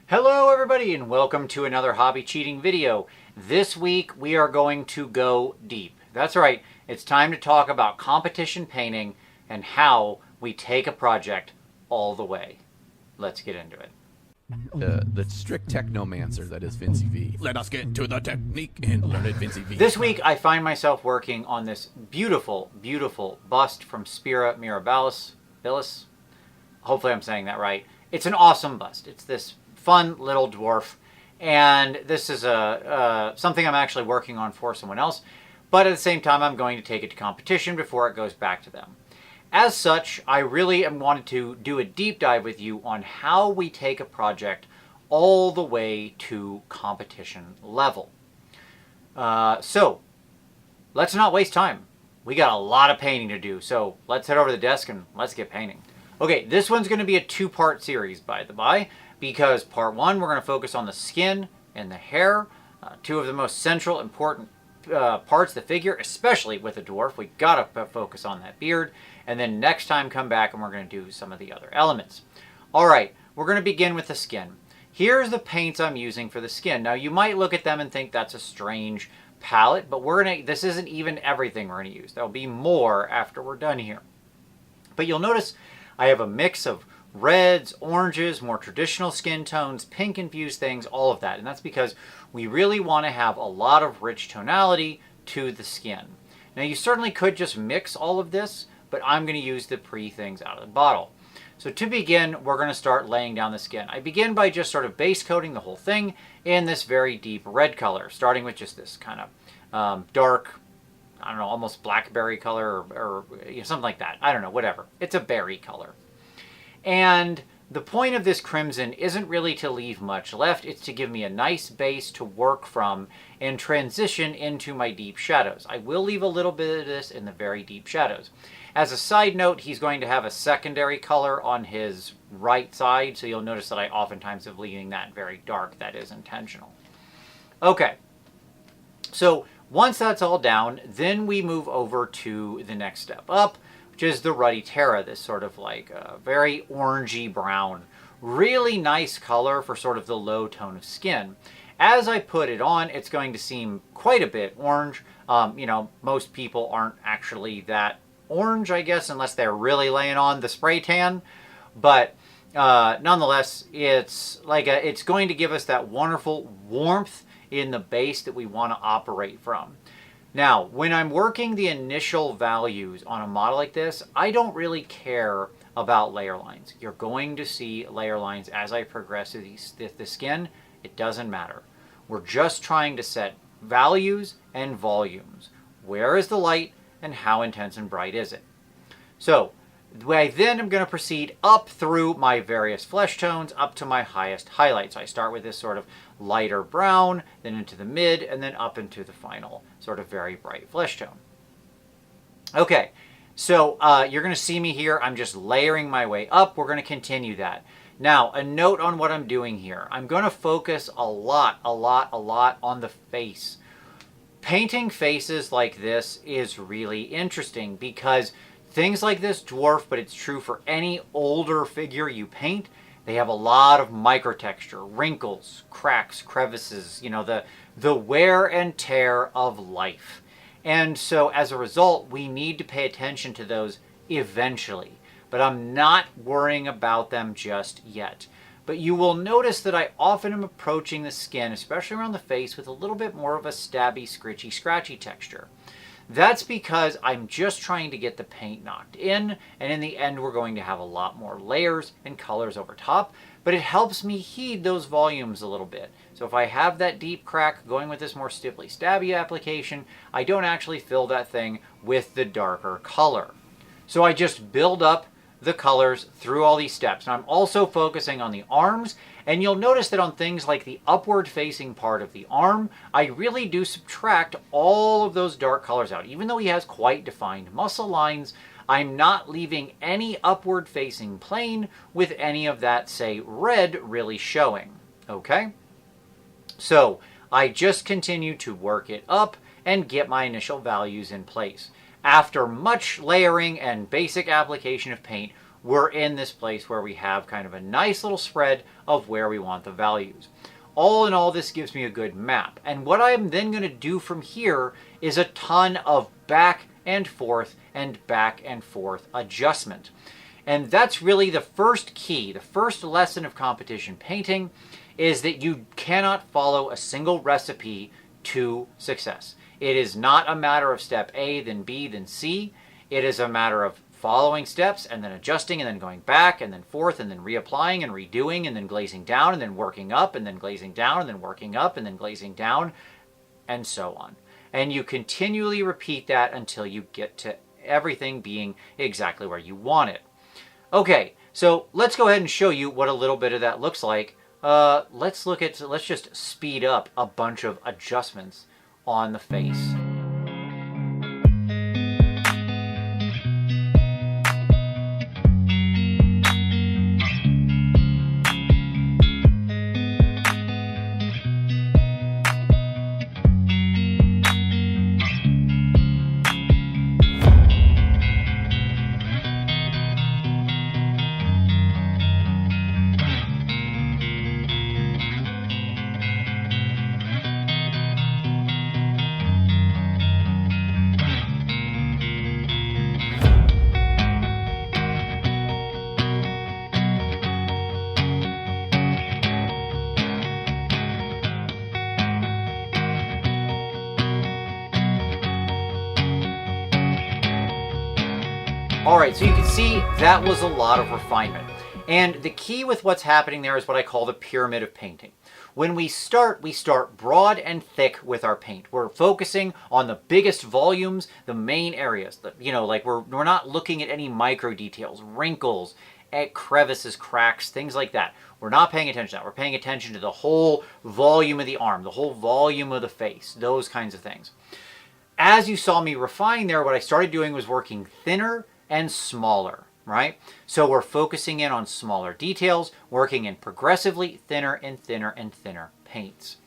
Hello everybody and welcome to another hobby cheating video. This week we are going to go deep. That's right, it's time to talk about competition painting and how we take a project all the way. Let's get into it. The strict technomancer that is Vinci V. Let us get to the technique and learn it, Vinci V. This week I find myself working on this beautiful, beautiful bust from Spira Mirabilis. Hopefully I'm saying that right. It's an awesome bust. It's this fun little dwarf, and this is something I'm actually working on for someone else, but at the same time I'm going to take it to competition before it goes back to them. As such, I really wanted to do a deep dive with you on how we take a project all the way to competition level. So let's not waste time. We got a lot of painting to do, so let's head over to the desk and let's get painting. Okay, this one's going to be a two-part series, by the by, because part one, we're going to focus on the skin and the hair, two of the most central, important parts of the figure, especially with a dwarf. We got to focus on that beard, and then next time come back and we're going to do some of the other elements. All right, we're going to begin with the skin. Here's the paints I'm using for the skin. Now, you might look at them and think that's a strange palette, but this isn't even everything we're going to use. There'll be more after we're done here. But you'll notice I have a mix of reds, oranges, more traditional skin tones, pink infused things, all of that. And that's because we really want to have a lot of rich tonality to the skin. Now you certainly could just mix all of this, but I'm going to use the pre-things out of the bottle. So to begin, we're going to start laying down the skin. I begin by just sort of base coating the whole thing in this very deep red color, starting with just this kind of dark, I don't know, almost blackberry color or something like that. I don't know, whatever. It's a berry color. And the point of this crimson isn't really to leave much left. It's to give me a nice base to work from and transition into my deep shadows. I will leave a little bit of this in the very deep shadows. As a side note, he's going to have a secondary color on his right side, so you'll notice that I oftentimes am leaving that very dark. That is intentional. Okay, so once that's all down, then we move over to the next step up, which is the Ruddy Terra, this sort of like very orangey brown. Really nice color for sort of the low tone of skin. As I put it on, it's going to seem quite a bit orange. You know, most people aren't actually that orange, I guess, unless they're really laying on the spray tan. But nonetheless, it's going to give us that wonderful warmth in the base that we want to operate from. Now, when I'm working the initial values on a model like this, I don't really care about layer lines. You're going to see layer lines as I progress through the skin. It doesn't matter. We're just trying to set values and volumes. Where is the light and how intense and bright is it? So, I then am going to proceed up through my various flesh tones up to my highest highlights. I start with this sort of lighter brown, then into the mid, and then up into the final sort of very bright flesh tone. Okay, so you're going to see me here. I'm just layering my way up. We're going to continue that. Now, a note on what I'm doing here. I'm going to focus a lot on the face. Painting faces like this is really interesting because things like this dwarf, but it's true for any older figure you paint, they have a lot of microtexture, wrinkles, cracks, crevices, you know, the wear and tear of life. And so as a result, we need to pay attention to those eventually. But I'm not worrying about them just yet. But you will notice that I often am approaching the skin, especially around the face, with a little bit more of a stabby, scratchy texture. That's because I'm just trying to get the paint knocked in, and in the end we're going to have a lot more layers and colors over top, but it helps me heed those volumes a little bit. So if I have that deep crack going with this more stiffly stabby application, I don't actually fill that thing with the darker color. So I just build up the colors through all these steps. And I'm also focusing on the arms, and you'll notice that on things like the upward facing part of the arm, I really do subtract all of those dark colors out. Even though he has quite defined muscle lines, I'm not leaving any upward facing plane with any of that, say, red really showing. Okay? So I just continue to work it up and get my initial values in place. After much layering and basic application of paint, we're in this place where we have kind of a nice little spread of where we want the values. All in all, this gives me a good map. And what I'm then going to do from here is a ton of back and forth adjustment. And that's really the first key, the first lesson of competition painting, is that you cannot follow a single recipe to success. It is not a matter of step A, then B, then C. It is a matter of following steps and then adjusting and then going back and then forth and then reapplying and redoing and then glazing down and then working up and then glazing down and then working up and then glazing down and so on. And you continually repeat that until you get to everything being exactly where you want it. Okay, so let's go ahead and show you what a little bit of that looks like. Let's just speed up a bunch of adjustments on the face. Alright, so you can see that was a lot of refinement. And the key with what's happening there is what I call the pyramid of painting. When we start broad and thick with our paint. We're focusing on the biggest volumes, the main areas. Like we're not looking at any micro details, wrinkles, crevices, cracks, things like that. We're not paying attention to that. We're paying attention to the whole volume of the arm, the whole volume of the face, those kinds of things. As you saw me refine there, what I started doing was working thinner and smaller, right? So we're focusing in on smaller details, working in progressively thinner and thinner and thinner paints.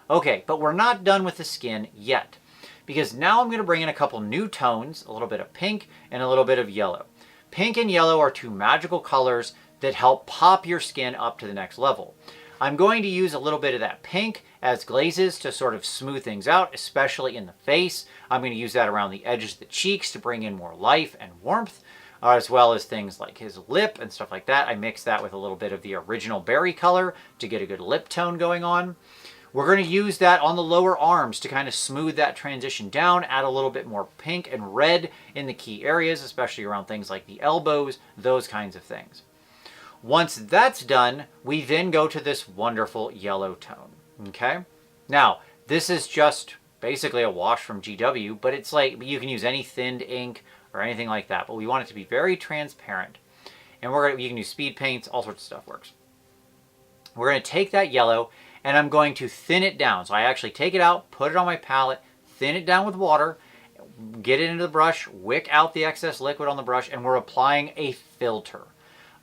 Okay, but we're not done with the skin yet, because now I'm going to bring in a couple new tones, a little bit of pink and a little bit of yellow. Pink and yellow are two magical colors that help pop your skin up to the next level. I'm going to use a little bit of that pink as glazes to sort of smooth things out, especially in the face. I'm going to use that around the edges of the cheeks to bring in more life and warmth, as well as things like his lip and stuff like that. I mix that with a little bit of the original berry color to get a good lip tone going on. We're going to use that on the lower arms to kind of smooth that transition down, add a little bit more pink and red in the key areas, especially around things like the elbows, those kinds of things. Once that's done, we then go to this wonderful yellow tone, okay? Now, this is just basically a wash from GW, but it's like you can use any thinned ink or anything like that, but we want it to be very transparent. And you can use speed paints, all sorts of stuff works. We're going to take that yellow and I'm going to thin it down. So I actually take it out, put it on my palette, thin it down with water, get it into the brush, wick out the excess liquid on the brush, and we're applying a filter.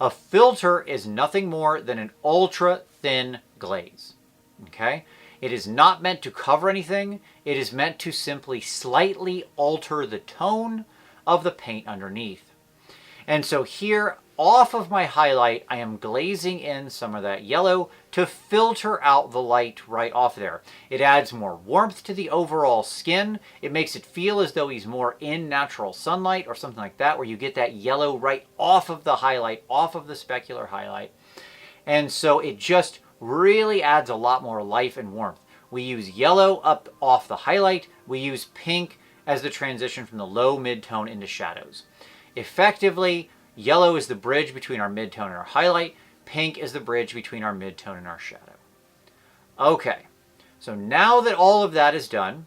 A filter is nothing more than an ultra thin glaze, okay? It is not meant to cover anything. It is meant to simply slightly alter the tone of the paint underneath. And so here, off of my highlight, I am glazing in some of that yellow to filter out the light right off there. It adds more warmth to the overall skin. It makes it feel as though he's more in natural sunlight or something like that, where you get that yellow right off of the highlight, off of the specular highlight. And so it just really adds a lot more life and warmth. We use yellow up off the highlight. We use pink as the transition from the low mid-tone into shadows. Effectively, yellow is the bridge between our mid-tone and our highlight. Pink is the bridge between our mid-tone and our shadow. Okay, so now that all of that is done,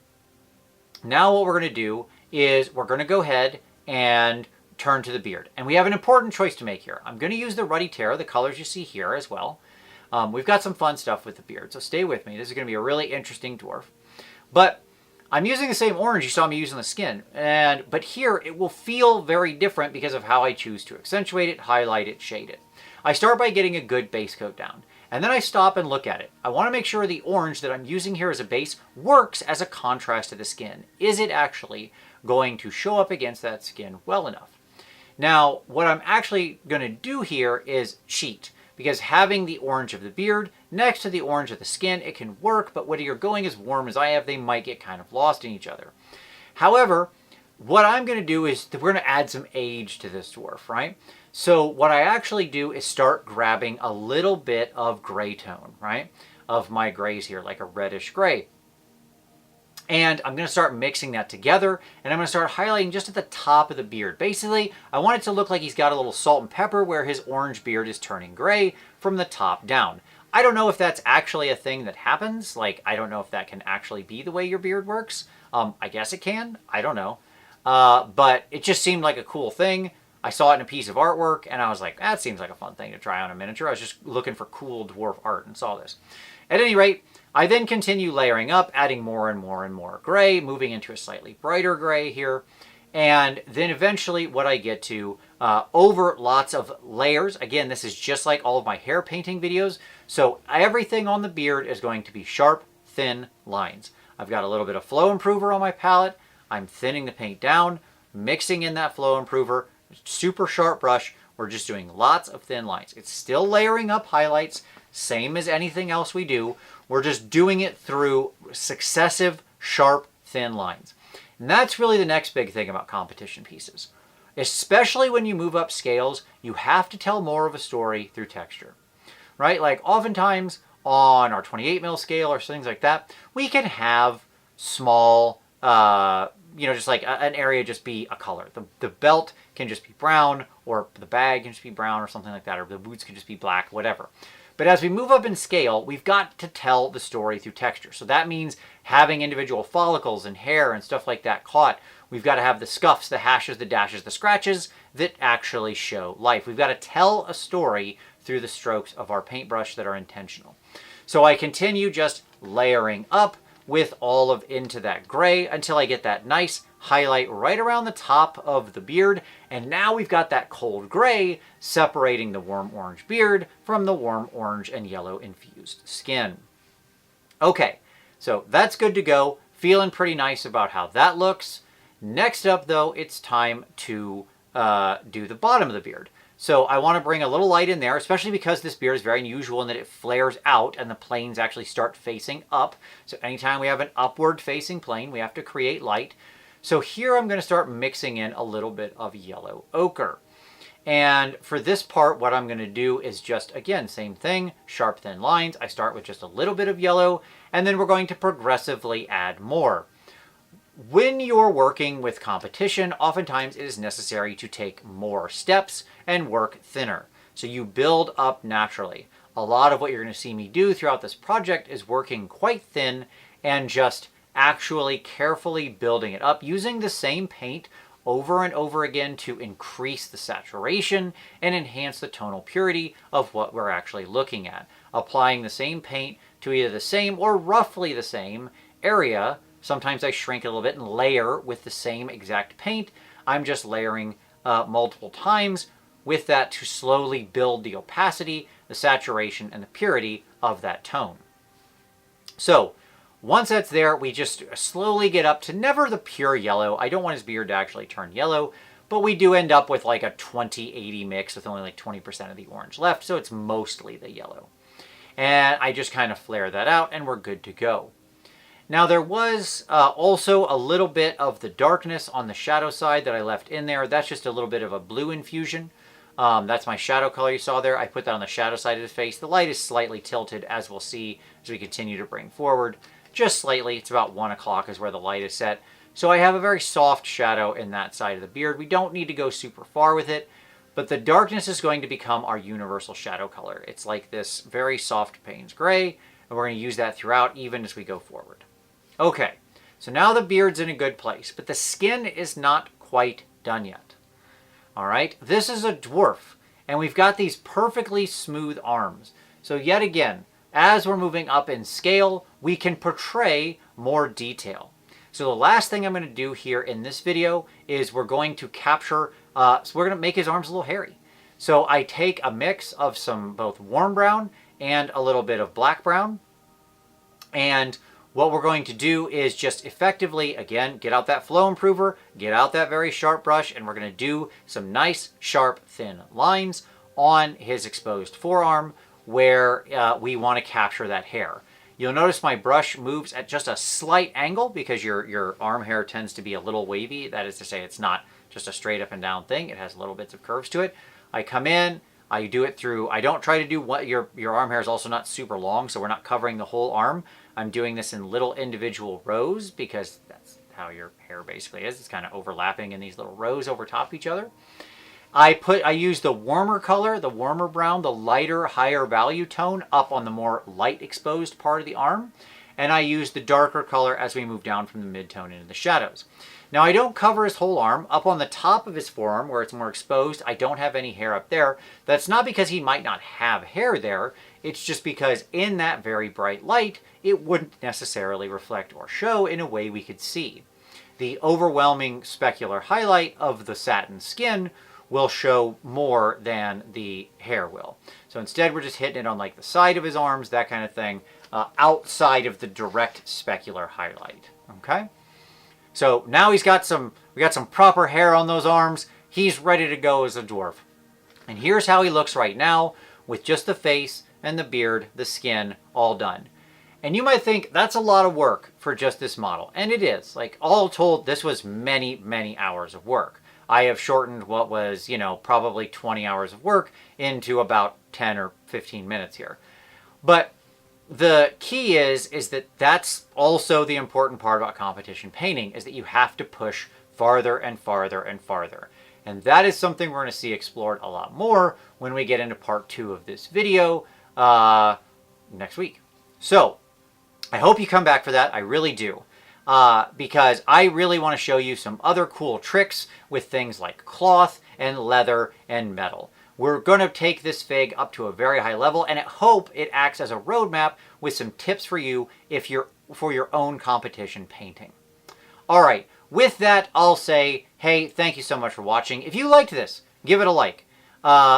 now what we're going to do is we're going to go ahead and turn to the beard. And we have an important choice to make here. I'm going to use the Ruddy Terra, the colors you see here as well. We've got some fun stuff with the beard, so stay with me. This is going to be a really interesting dwarf. But I'm using the same orange you saw me use on the skin, but here it will feel very different because of how I choose to accentuate it, highlight it, shade it. I start by getting a good base coat down, and then I stop and look at it. I want to make sure the orange that I'm using here as a base works as a contrast to the skin. Is it actually going to show up against that skin well enough? Now, what I'm actually going to do here is cheat, because having the orange of the beard next to the orange of the skin, it can work, but when you're going as warm as I have, they might get kind of lost in each other. However, what I'm going to do is we're going to add some age to this dwarf, right? So what I actually do is start grabbing a little bit of gray tone, right? Of my grays here, like a reddish gray. And I'm going to start mixing that together, and I'm going to start highlighting just at the top of the beard. Basically, I want it to look like he's got a little salt and pepper where his orange beard is turning gray from the top down. I don't know if that's actually a thing that happens. Like, I don't know if that can actually be the way your beard works. I guess it can. I don't know. But it just seemed like a cool thing. I saw it in a piece of artwork, and I was like, that seems like a fun thing to try on a miniature. I was just looking for cool dwarf art and saw this. At any rate, I then continue layering up, adding more and more and more gray, moving into a slightly brighter gray here. And then eventually what I get to, over lots of layers, again, this is just like all of my hair painting videos. So everything on the beard is going to be sharp, thin lines. I've got a little bit of flow improver on my palette. I'm thinning the paint down, mixing in that flow improver, super sharp brush. We're just doing lots of thin lines. It's still layering up highlights, same as anything else we do. We're just doing it through successive, sharp, thin lines. And that's really the next big thing about competition pieces. Especially when you move up scales, you have to tell more of a story through texture, right? Like oftentimes on our 28mm scale or things like that, we can have small, just like an area just be a color. The belt can just be brown, or the bag can just be brown or something like that, or the boots can just be black, whatever. But as we move up in scale, we've got to tell the story through texture. So that means having individual follicles and hair and stuff like that caught. We've got to have the scuffs, the hashes, the dashes, the scratches that actually show life. We've got to tell a story through the strokes of our paintbrush that are intentional. So I continue just layering up with all of into that gray until I get that nice highlight right around the top of the beard. And now we've got that cold gray separating the warm orange beard from the warm orange and yellow infused skin. Okay, so that's good to go. Feeling pretty nice about how that looks. Next up though, it's time to do the bottom of the beard. So I want to bring a little light in there, especially because this beard is very unusual in that it flares out and the planes actually start facing up. So anytime we have an upward facing plane, we have to create light. So here I'm going to start mixing in a little bit of yellow ochre. And for this part, what I'm going to do is just, again, same thing, sharp, thin lines. I start with just a little bit of yellow, and then we're going to progressively add more. When you're working with competition, oftentimes it is necessary to take more steps and work thinner. So you build up naturally. A lot of what you're going to see me do throughout this project is working quite thin and just actually carefully building it up using the same paint over and over again to increase the saturation and enhance the tonal purity of what we're actually looking at. Applying the same paint to either the same or roughly the same area. Sometimes I shrink it a little bit and layer with the same exact paint. I'm just layering multiple times with that to slowly build the opacity, the saturation, and the purity of that tone. So once that's there, we just slowly get up to never the pure yellow. I don't want his beard to actually turn yellow, but we do end up with like a 20-80 mix with only like 20% of the orange left, so it's mostly the yellow. And I just kind of flare that out and we're good to go. Now there was also a little bit of the darkness on the shadow side that I left in there. That's just a little bit of a blue infusion. That's my shadow color you saw there. I put that on the shadow side of his face. The light is slightly tilted, as we'll see as we continue to bring forward. Just slightly. It's about 1 o'clock is where the light is set. So I have a very soft shadow in that side of the beard. We don't need to go super far with it, but the darkness is going to become our universal shadow color. It's like this very soft Payne's gray, and we're going to use that throughout even as we go forward. Okay, so now the beard's in a good place, but the skin is not quite done yet. All right, this is a dwarf, and we've got these perfectly smooth arms. So yet again, as we're moving up in scale, we can portray more detail. So the last thing I'm going to do here in this video is we're going to capture, so we're going to make his arms a little hairy. So I take a mix of some both warm brown and a little bit of black brown, and what we're going to do is just effectively, again, get out that flow improver, get out that very sharp brush, and we're going to do some nice, sharp, thin lines on his exposed forearm where we want to capture that hair. You'll notice my brush moves at just a slight angle because your arm hair tends to be a little wavy. That is to say, it's not just a straight up and down thing. It has little bits of curves to it. I come in, I do it through, I don't try to do what your arm hair is also not super long, so we're not covering the whole arm. I'm doing this in little individual rows because that's how your hair basically is. It's kind of overlapping in these little rows over top of each other. I use the warmer color, the warmer brown, the lighter, higher value tone up on the more light exposed part of the arm. And I use the darker color as we move down from the mid-tone into the shadows. Now I don't cover his whole arm. Up on the top of his forearm where it's more exposed, I don't have any hair up there. That's not because he might not have hair there. It's just because in that very bright light, it wouldn't necessarily reflect or show in a way we could see. The overwhelming specular highlight of the satin skin will show more than the hair will. So instead we're just hitting it on like the side of his arms, that kind of thing, outside of the direct specular highlight, okay? So now we got some proper hair on those arms. He's ready to go as a dwarf. And here's how he looks right now with just the face and the beard, the skin, all done. And you might think that's a lot of work for just this model. And it is. Like all told, this was many, many hours of work. I have shortened what was, probably 20 hours of work into about 10 or 15 minutes here. But the key is that that's also the important part about competition painting, is that you have to push farther and farther and farther. And that is something we're going to see explored a lot more when we get into part 2 of this video next week. So I hope you come back for that. I really do. Because I really want to show you some other cool tricks with things like cloth and leather and metal. We're going to take this fig up to a very high level, and I hope it acts as a roadmap with some tips for you for your own competition painting. All right, with that, I'll say, hey, thank you so much for watching. If you liked this, give it a like.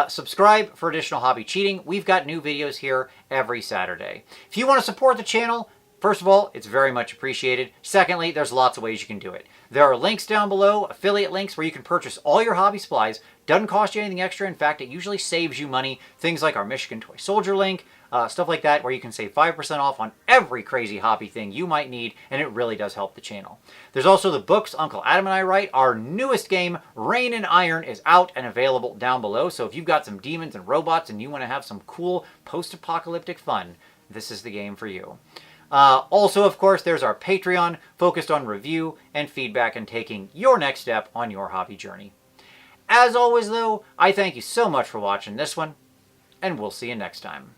Subscribe for additional hobby cheating. We've got new videos here every Saturday. If you want to support the channel, first of all, it's very much appreciated. Secondly, there's lots of ways you can do it. There are links down below, affiliate links, where you can purchase all your hobby supplies. Doesn't cost you anything extra. In fact, it usually saves you money. Things like our Michigan Toy Soldier link, stuff like that, where you can save 5% off on every crazy hobby thing you might need, and it really does help the channel. There's also the books Uncle Adam and I write. Our newest game, Rain and Iron, is out and available down below. So if you've got some demons and robots and you want to have some cool post-apocalyptic fun, this is the game for you. Also, of course, there's our Patreon, focused on review and feedback and taking your next step on your hobby journey. As always, though, I thank you so much for watching this one, and we'll see you next time.